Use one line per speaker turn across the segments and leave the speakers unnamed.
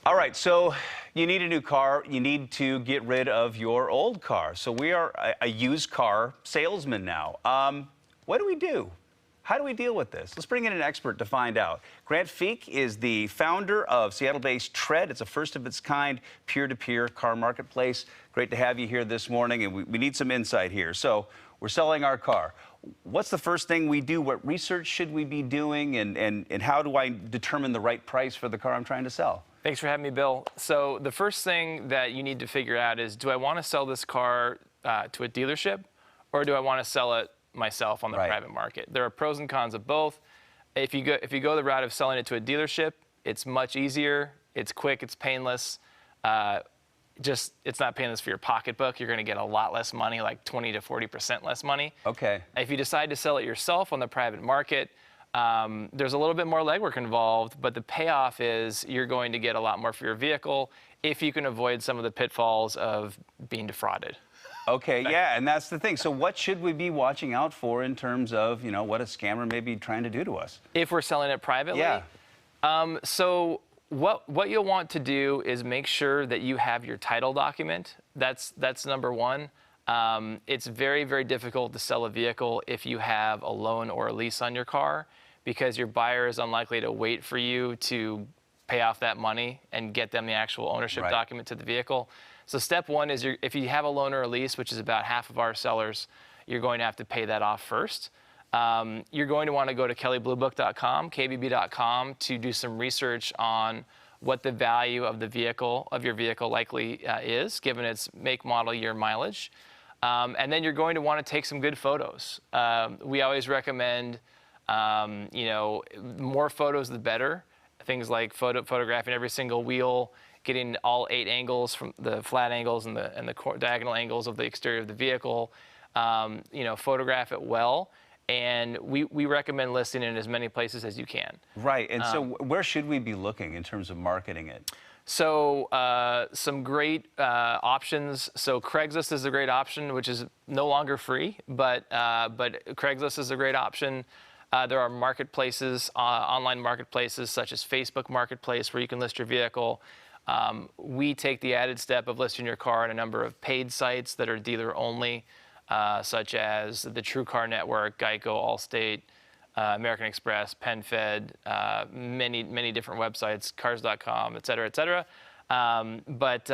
All right, so you need a new car. You need to get rid of your old car. So we are a used car salesman now. What do we do? How do we deal with this? Let's bring in an expert to find out. Grant Feek is the founder of Seattle-based Tread. It's a first-of-its-kind peer-to-peer car marketplace. Great to have you here this morning, and we need some insight here. So we're selling our car. What's the first thing we do? What research should we be doing? And how do I determine the right price for the car I'm trying to sell?
Thanks for having me, Bill. So the first thing that you need to figure out is, do I want to sell this car to a dealership, or do I want to sell it myself on the private market? There are pros and cons of both. If you go the route of selling it to a dealership, it's much easier, it's quick, it's painless. It's not painless for your pocketbook. You're going to get a lot less money, like 20 to 40% less money.
Okay.
If you decide to sell it yourself on the private market, there's a little bit more legwork involved, but the payoff is you're going to get a lot more for your vehicle if you can avoid some of the pitfalls of being defrauded.
Okay, yeah, and that's the thing. So what should we be watching out for in terms of, what a scammer may be trying to do to us?
If we're selling it privately?
Yeah.
So what you'll want to do is make sure that you have your title document. That's number one. It's very, very difficult to sell a vehicle if you have a loan or a lease on your car, because your buyer is unlikely to wait for you to pay off that money and get them the actual ownership document to the vehicle. So step one is, if you have a loan or a lease, which is about half of our sellers, you're going to have to pay that off first. You're going to want to go to kellybluebook.com, kbb.com, to do some research on what the value of your vehicle likely is, given its make, model, year, mileage. And then you're going to want to take some good photos. We always recommend, more photos the better. Things like photographing every single wheel, getting all 8 angles, from the flat angles and the diagonal angles of the exterior of the vehicle. Photograph it well. And we recommend listing it in as many places as you can.
Right, and so where should we be looking in terms of marketing it?
So some great options. So Craigslist is a great option, which is no longer free, but Craigslist is a great option. There are marketplaces, online marketplaces such as Facebook Marketplace, where you can list your vehicle. We take the added step of listing your car on a number of paid sites that are dealer only, such as the True Car Network, Geico, Allstate, American Express, PenFed, many different websites, cars.com, et cetera, et cetera. But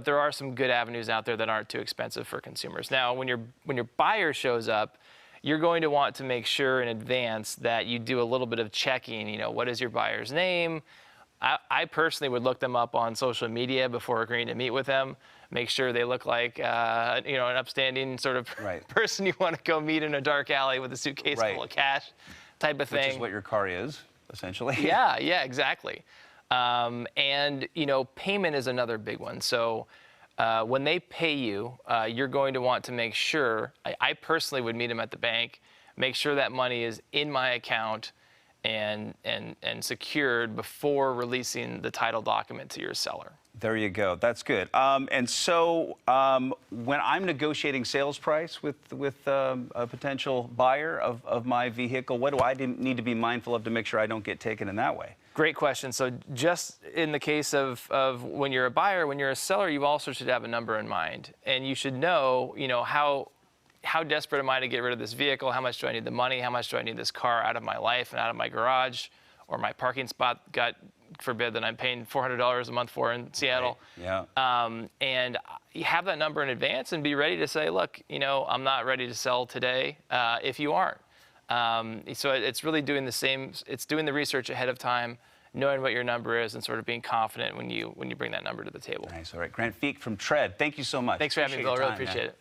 there are some good avenues out there that aren't too expensive for consumers. Now, when your buyer shows up, you're going to want to make sure in advance that you do a little bit of checking. What is your buyer's name? I personally would look them up on social media before agreeing to meet with them. Make sure they look like an upstanding sort of person you want to go meet in a dark alley with a suitcase full of cash, type of thing.
Which is what your car is, essentially.
Yeah, exactly. And payment is another big one. So when they pay you, you're going to want to make sure. I personally would meet them at the bank, make sure that money is in my account and secured before releasing the title document to your seller.
There you go. That's good. And so when I'm negotiating sales price with a potential buyer of my vehicle, what do I need to be mindful of to make sure I don't get taken in that way?
Great question. So just in the case of when you're a buyer, when you're a seller, you also should have a number in mind. And you should know, how desperate am I to get rid of this vehicle? How much do I need the money? How much do I need this car out of my life and out of my garage? Or my parking spot, God forbid, that I'm paying $400 a month for in Seattle.
Right. Yeah.
And you have that number in advance and be ready to say, look, I'm not ready to sell today if you aren't. So it's really doing the same. It's doing the research ahead of time, knowing what your number is, and sort of being confident when you bring that number to the table.
Nice. All right. Grant Feek from Tread, thank you so much.
Thanks for having me, Bill. I really appreciate it.